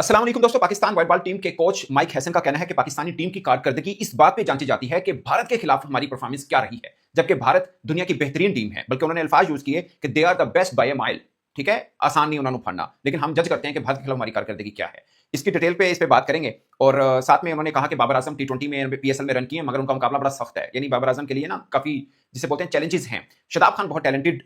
अस्सलाम वालेकुम दोस्तों। पाकिस्तान व्हाइट बॉल टीम के कोच माइक हैसन का कहना है कि पाकिस्तानी टीम की कारकर्दगी इस बात पे जांची जाती है कि भारत के खिलाफ हमारी परफॉर्मेंस क्या रही है, जबकि भारत दुनिया की बेहतरीन टीम है। बल्कि उन्होंने अल्फाज यूज किए कि they are the best by a mile. ठीक है, आसान नहीं उन्होंने फड़ना, लेकिन हम जज करते हैं कि भारत के खिलाफ हमारी कारकर्दगी क्या है। इसकी डिटेल पे इस पे बात करेंगे। और साथ में उन्होंने कहा कि बाबर आजम टी20 में पीएसएल में रन किए, मगर उनका मुकाबला बड़ा सख्त है। यानी बाबर आजम के लिए ना काफी जिसे बोलते हैं चैलेंजेस हैं। शदाब खान बहुत टैलेंटेड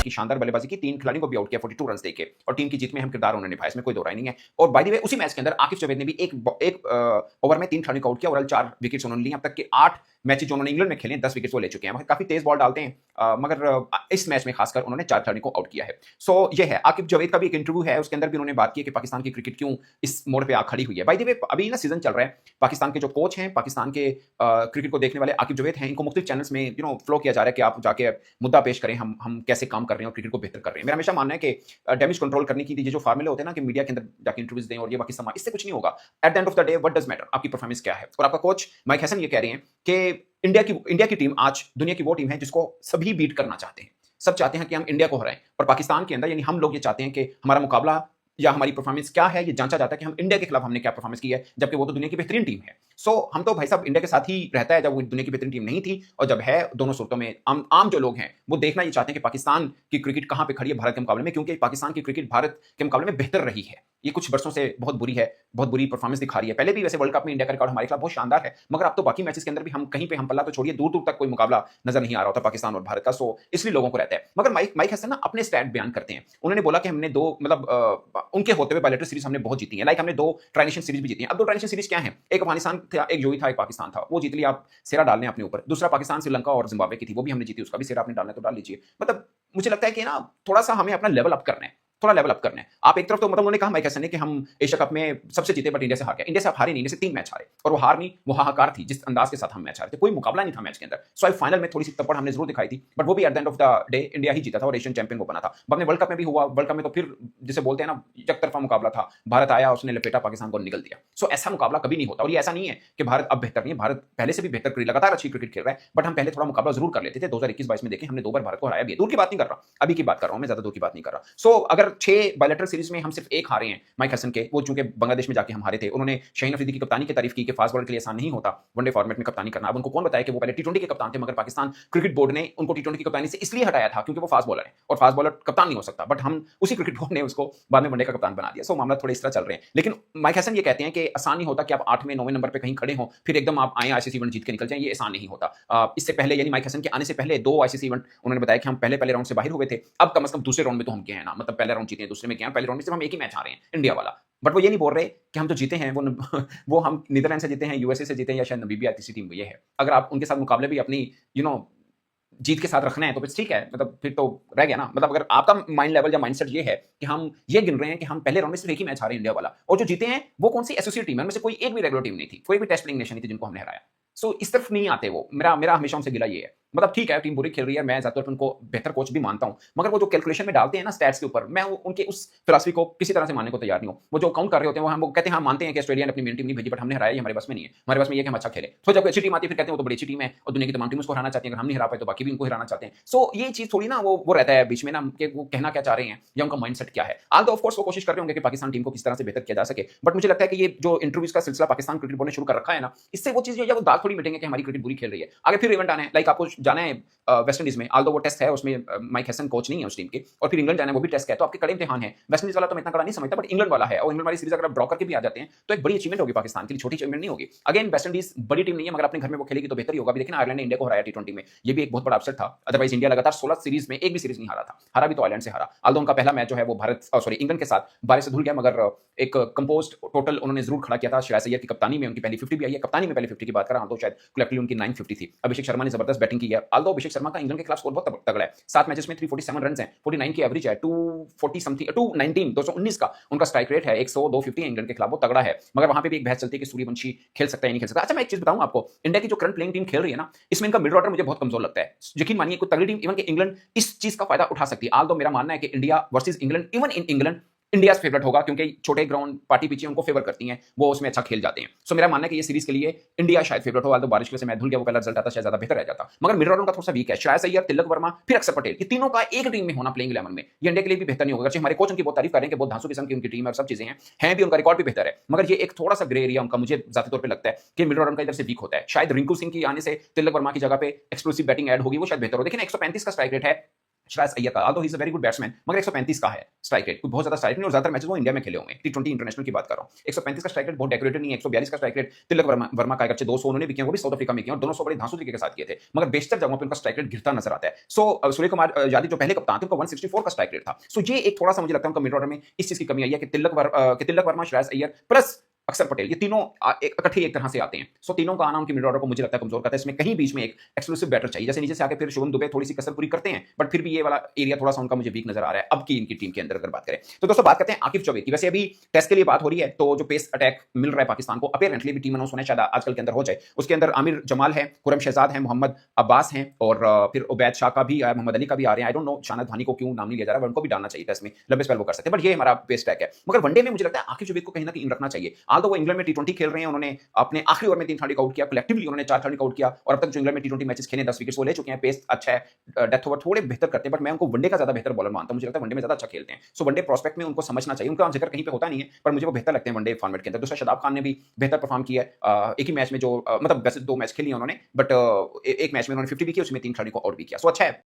की शानदार बल्लेबाजी की, 3 खिलाड़ियों को भी आउट किया 42 रन देके, और टीम की जीत में अहम किरदार उन्होंने निभाया, इसमें कोई दो राय नहीं है। और बाय द वे उसी मैच के अंदर आकिब जावेद ने भी एक ओवर में 3 खिलाड़ियों को आउट किया, ओवरऑल 4 विकेट्स उन्होंने लिए। अब तक के 8 मैचेस जो उन्होंने इंग्लैंड में खेले 10 विकेट्स वो ले चुके हैं। काफी तेज बॉल डालते हैं, मगर इस मैच में खासकर उन्होंने 4 खिलाड़ियों को आउट किया है। सो ये है आकिब जावेद का भी एक इंटरव्यू है, उसके अंदर भी उन्होंने बात की कि पाकिस्तान की क्रिकेट क्यों इस मोड़ पे आ खड़ी हुई है। बाय द वे अभी ना सीजन चल रहा है, पाकिस्तान के जो कोच हैं, पाकिस्तान के क्रिकेट को देखने वाले आकिब जावेद हैं, इनको मुख्तलिफ चैनल्स में फ्लो किया जा रहा है कि आप जाके मुद्दा पेश करें, हम कैसे काम कर रहे हैं और क्रिकेट को बेहतर कर रहे हैं। मेरा हमेशा मानना है कि डैमेज कंट्रोल करने की ये जो फार्मूले होते हैं ना, कि मीडिया के अंदर जाके इंटरव्यूज दें और ये बाकी समाज, इससे कुछ नहीं होगा। Eight the end of the day what does matter, आपकी परफॉर्मेंस क्या है। और आपका कोच माइक हैसन ये कह रहे हैं कि इंडिया की टीम आज दुनिया की वो टीम है जिसको सभी बीट करना चाहते हैं। सब चाहते हैं कि हम इंडिया को हराएं, और पाकिस्तान के अंदर यानी हम लोग ये चाहते हैं कि हमारा मुकाबला या हमारी परफॉर्मेंस क्या है ये जांचा जाता है कि हम इंडिया के खिलाफ हमने क्या परफॉर्मेंस की है, जबकि वो तो दुनिया की बेहतरीन टीम है। सो हम तो भाई साहब इंडिया के साथ ही रहता है जब वो दुनिया की बेहतरीन टीम नहीं थी, और जब है दोनों सूरतों में आम जो लोग हैं वो देखना ये चाहते हैं कि पाकिस्तान की क्रिकेट कहां पे खड़ी है भारत के मुकाबले में, क्योंकि पाकिस्तान की क्रिकेट भारत के मुकाबले में बेहतर रही है। ये कुछ वर्षों से बहुत बुरी है, बहुत बुरी परफॉर्मेंस दिखा रही है। पहले भी वैसे वर्ल्ड कप में इंडिया का रिकॉर्ड हमारे खिलाफ बहुत शानदार है, मगर अब तो बाकी मैचेस के अंदर भी हम कहीं पे हम पल्ला तो छोड़िए, दूर दूर तक कोई मुकाबला नजर नहीं आ रहा होता पाकिस्तान और भारत का। सो इसलिए लोगों को रहता है। मगर माइक हैसन ना अपने स्टैट बयान करते हैं। उन्होंने बोला कि हमने दो उनके होते हुए बायलैटरल सीरीज हमने बहुत जीती है। लाइक हमने 2 ट्राई नेशन सीरीज भी जीती है। अब 2 ट्राई नेशन सीरीज क्या है, एक अफगानिस्तान था, एक जो ही था, एक पाकिस्तान था, वो जीत लिया, आप सेरा डाल लें अपने ऊपर। दूसरा पाकिस्तान श्रीलंका और जिम्बाब्वे की थी, वो भी हमने जीती, उसका भी सेरा आपने डालना है तो डाल लीजिए। मतलब मुझे लगता है कि ना थोड़ा सा हमें अपना लेवल अप करना है, थोड़ा लेवल अप करना है। आप एक तरफ तो उन्होंने कहा माइक हैसन ने कि हम एशिया कप में सबसे जीते बट इंडिया से हार गए। इंडिया से आप हारे नहीं, इंडिया से 3 मैच हारे, और वो हार नहीं, वो हाहाकार थी जिस अंदाज के साथ हम मैच हारे थे। कोई मुकाबला नहीं था मैच के अंदर। सो आई फाइनल में थोड़ी सी तपड़ हमने जरूर दिखाई थी, बट वो भी at the end of the day India ही जीता था और एशियन चैंपियन वो बना था। बाद में वर्ल्ड कप में भी हुआ, वर्ल्ड कप में तो फिर जिसे बोलते हैं ना एक तरफा मुकाबला था, भारत आया, उसने लपेटा, पाकिस्तान को निकल दिया। सो ऐसा मुकाबला कभी नहीं होता। और ये ऐसा नहीं है कि भारत अब बेहतर नहीं है, भारत पहले से भी बेहतर क्रिकेट, लगातार अच्छी क्रिकेट खेल रहा है, बट हम पहले थोड़ा मुकाबला जरूर कर लेते थे। 2021-22 में देखें हमने 2 बार भारत को हराया भी। दूर की बात नहीं कर रहा, अभी की बात कर रहा हूं मैं, ज्यादा दूर की बात नहीं कर रहा। सो अगर 6 बायलैटरल सीरीज में हम सिर्फ 1 हारे हैं माइक हैसन के, वो चूंकि बांग्लादेश में जाके हम हारे थे। उन्होंने शाहीन अफरीदी की कप्तानी की तारीफ की कि फास्ट बॉलर के लिए आसान नहीं होता वनडे फॉर्मेट में कप्तानी करना। अब उनको कौन बताया कि वो पहले टी20 के कप्तान थे, मगर पाकिस्तान क्रिकेट बोर्ड ने उनको टी20 की कप्तानी से इसलिए हटाया था क्योंकि वो फास्ट बॉलर है, और फास्ट बॉलर कप्तान नहीं हो सकता। बट हम उसी क्रिकेट बोर्ड ने उसको बाद में वनडे का कप्तान बना दिया। सो मामला थोड़े इस तरह चल रहे हैं। लेकिन माइक हैसन ये कहते हैं कि आसान नहीं होता कि आप 8वें 9वें नंबर पे कहीं खड़े हो फिर एकदम आप आए आईसीसी इवेंट जीत के निकल जाएं, ये आसान नहीं होता। इससे पहले यानी माइक हैसन के आने से पहले 2 आईसीसी इवेंट उन्होंने बताया कि हम पहले राउंड से बाहर हुए थे। अब कम से कम दूसरे राउंड में तो हम गए हैं ना, मतलब पहले राउंड जीते हैं, दूसरे में गए हैं, पहले राउंड में सिर्फ हम एक ही मैच हारे हैं, इंडिया वाला। बट वो ये नहीं बोल रहे कि हम तो जीते हैं, वो हम नीदरलैंड से जीते हैं, यूएसए से जीते हैं, या शायद नमीबिया तीसरी टीम ये है। अगर आप उनके साथ मुकाबले भी अपनी जीत के साथ रखना है तो फिर ठीक है, मतलब फिर तो रह गया ना। मतलब अगर आपका माइंड लेवल या माइंडसेट ये है कि हम ये गिन रहे हैं कि हम पहले राउंड में सिर्फ एक ही मैच हारे इंडिया वाला, और जो जीते हैं वो कौन सी एसोसिएट टीम है, उनमें से कोई एक भी रेगुलर टीम नहीं थी, कोई भी टेस्ट प्लेइंग नेशन नहीं थी जिनको हमने हराया। सो इस तरफ नहीं आते वो। मेरा हमेशा उनसे गिला ये है। मतलब ठीक है टीम बुरी खेल रही है, मैं ज्यादातर उनको बेहतर कोच भी मानता हूं, मगर वो जो कैलकुलेशन में डालते हैं ना स्टैट्स के ऊपर, मैं उनके उस फिलॉसफी को किसी तरह से मानने को तैयार नहीं हूं। वो जो काउंट कर रहे होते हैं वो कहते हैं हम मानते हैं कि ऑस्ट्रेलिया ने अपनी मेन टीम नहीं भेजी, बट हमने हराया, ये हमारे बस में नहीं है, हमारे बस में ये कि हम अच्छा खेले। तो जब अच्छी टीम आती है फिर कहते हैं वो तो बड़ी अच्छी टीम है और दुनिया की तमाम टीम उसको हराना चाहती है, अगर हम नहीं हरा पाए तो बाकी भी उनको हराना चाहते हैं। सो ये चीज थोड़ी ना वो रहता है बीच में ना कि वो कहना क्या चाह रहे हैं या उनका माइंडसेट क्या है। आल ऑफ कोर्स वो कोशिश कर रहे होंगे कि पाकिस्तान टीम को किस तरह से बेहतर किया जा सके, बट मुझे लगता है कि ये जो इंटरव्यूज का सिलसिला पाकिस्तान क्रिकेट बोर्ड ने शुरू कर रखा है ना, इससे वो चीज या वो दाग थोड़ी मिटेंगे कि हमारी क्रिकेट बुरी खेल रही है। आगे फिर इवेंट आना है, लाइक आपको जाना है वेस्ट इंडीज में, आल्दो वो टेस्ट है, उसमें माइक हैसन कोच नहीं है उस टीम के, और फिर इंग्लैंड जाना है, वो भी टेस्ट है, तो आपके कड़े इम्तिहान है। वेस्ट इंडीज वाला तो मैं इतना कड़ा नहीं समझता, बट इंग्लैंड वाला है, और इंग्लैंड वाली सीरीज अगर आप ड्रॉ करके भी आ जाते हैं तो एक बड़ी अचीवमेंट होगी पाकिस्तान के लिए, छोटी अचीवमेंट नहीं होगी। अगेन वेस्ट इंडीज बड़ी टीम नहीं है, मगर अपने घर में वो खेलेगी तो बेहतर ही होगा। अभी देखिए आयरलैंड ने इंडिया को हराया टी20 में, ये भी एक बहुत बड़ा अपसेट था। अदरवाइज इंडिया लगातार 16 सीरीज में एक भी सीरीज नहीं हारा था, हारा भी तो आयरलैंड से हारा। आल्दो उनका पहला मैच जो है वो इंग्लैंड के साथ 12 से धुल गया, मगर एक कंपोस्ट टोटल उन्होंने जरूर खड़ा किया था। श्रेयस अय्यर की कप्तानी में उनकी पहली 50 भी आई है, कप्तानी में पहली 50 की बात कर रहा हूं तो शायद कलेक्टिवली उनकी 950 थी। अभिषेक शर्मा ने जबरदस्त बैटिंग की है। आल्दो अभिषेक शर्मा का इंग्लैंड के खिलाफ स्कोर बहुत तगड़ा है, 7 मैचेस में 347 रन है, 49 की एवरेज है, 240 समथिंग 219 का उनका स्ट्राइक रेट है, 100 250 है इंग्लैंड के खिलाफ, वो तगड़ा है। मगर वहां पे भी एक बहस चलती है कि सूर्यवंशी खेल सकता है नहीं खेल सकता। अच्छा मैं एक चीज बताऊं आपको, इंडिया की जो करंट प्लेइंग टीम खेल रही है ना, इसमें इनका मिडल ऑर्डर मुझे बहुत कमजोर लगता है। यकीन मानिए कोई तगड़ी टीम इवन कि इंग्लैंड इस चीज का फायदा उठा सकती है। आल्दो मेरा मानना है कि India versus England, even in England India favourite होगा क्योंकि छोटे ग्राउंड पार्टी पिचें उनको फेवर करती हैं, वो उसमें अच्छा खेल जाते हैं। सो मेरा मानना है कि ये सीरीज के लिए इंडिया शायद फेवरेट हो, तो बारिश की वजह से मैं धुल गया, वो पहला रिजल्ट आता शायद ज्यादा बेहतर रह जाता। मगर मिडल ऑर्डर का थोड़ा सा वीक है, श्रेयस अय्यर, तिलक वर्मा, फिर अक्षर पटेल, ये तीनों का एक टीम में होना प्लेइंग 11 में ये इंडिया के लिए भी बेहतर नहीं होगा। अगर हमारे कोच उनकी बहुत तारीफ कर रहे हैं कि बहुत धांसू किस्म की उनकी टीम है और सब चीजें हैं भी, उनका रिकॉर्ड भी बेहतर है, मगर ये एक थोड़ा सा ग्रे एरिया उनका मुझे ज्यादा तौर पे लगता है कि मिडल ऑर्डर का इधर से वीक होता है। शायद रिंकू सिंह की आने से तिलक वर्मा की जगह पे एक्सक्लूसिव बैटिंग ऐड होगी, वो शायद बेहतर हो। देखिए 135 का स्ट्राइक रेट है श्रेयस अय्यर का, although he is a very good batsman, मगर 135 का है स्ट्राइक रेट, बहुत ज्यादा स्ट्राइक नहीं, और ज्यादातर मैचेस वो इंडिया में खेले होंगे, टी20 इंटरनेशनल की बात कर रहा हूं। 135 का स्ट्राइक रेट बहुत डेकोरेटेड नहीं है। 142 का स्ट्राइक रेट तिलक वर्मा का, अगरचे 200 उन्होंने भी किया, वो भी साउथ अफ्रीका में किया, और दोनों सौ बड़े धांसू तरीके के साथ किए थे, मगर बेशतर जगहों पर उनका स्ट्राइक रेट गिरता नजर आता है। सो सूर्य कुमार यादव जो पहले कप्तान थे, उनका 164 का स्ट्राइक रेट था। सो ये एक थोड़ा सा मुझे लगता है उनका मिडल ऑर्डर में इस चीज की कमी आई है कि तिलक वर्मा, श्रेयस अय्यर प्लस अक्षर पटेल, ये तीनों इकट्ठे एक तरह से आते हैं। सो तीनों का आना उनकी मिडल ऑर्डर को मुझे लगता है कमजोर करता है। इसमें कहीं बीच में एक एक्सक्लूसिव बैटर चाहिए, जैसे नीचे से आके फिर शुभम दुबे थोड़ी सी कसर पूरी करते हैं, बट फिर भी ये वाला एरिया थोड़ा सा उनका मुझे वीक नजर आ रहा है अब की इनकी टीम के अंदर अगर बात करें तो। दोस्तों बात करते हैं आकिफ चौबे की। वैसे अभी टेस्ट के लिए बात हो रही है, तो जो पेस अटैक मिल रहा है पाकिस्तान को, अपेरेंटली भी टीम अनाउंस होना शायद आजकल के अंदर हो जाए। उसके अंदर आमिर जमाल है, खुरम शहजाद है, मोहम्मद अब्बास हैं, और फिर उबैद शाह का भी आया, मोहम्मद अली का भी आ रहे हैं। आई डोंट नो शानद धानी को क्यों नाम नहीं लिया जा रहा है, उनको भी डालना चाहिए टेस्ट में, लंबे स्पेल वो कर सकते हैं, बट ये हमारा पेस अटैक है। मगर वनडे में मुझे लगता है आकिफ चौबे को कहीं ना कहीं रखना चाहिए। आल्दो वो इंग्लैंड में टी20 खेल रहे हैं, उन्होंने अपने आखिरी ओवर में 3 खिलाड़ी को आउट किया, कलेक्टिवली उन्होंने 4 खिलाड़ी को आउट किया, और अब तक जो इंग्लैंड में टी20 मैचेस खेले 10 विकेट्स वो ले चुके हैं। पेस अच्छा है, डेथ ओवर थोड़े बेहतर करते हैं, बट मैं उनको वनडे का ज्यादा बेहतर बॉलर मानता हूं। मुझे लगता है वनडे में ज्यादा अच्छा खेलते हैं। सो वनडे प्रोस्पेक्ट में उनको समझना चाहिए, उनका जिक्र कहीं पे होता नहीं है, पर मुझे वो बेहतर लगते हैं वनडे फॉर्मेट के अंदर। दूसरा शादाब खान ने भी बेहतर परफॉर्म किया है एक ही मैच में, जो मतलब वैसे 2 मैच खेली उन्होंने, बट एक मैच में उन्होंने 50 भी किया, उसमें 3 खिलाड़ी को आउट भी किया। सो अच्छा है।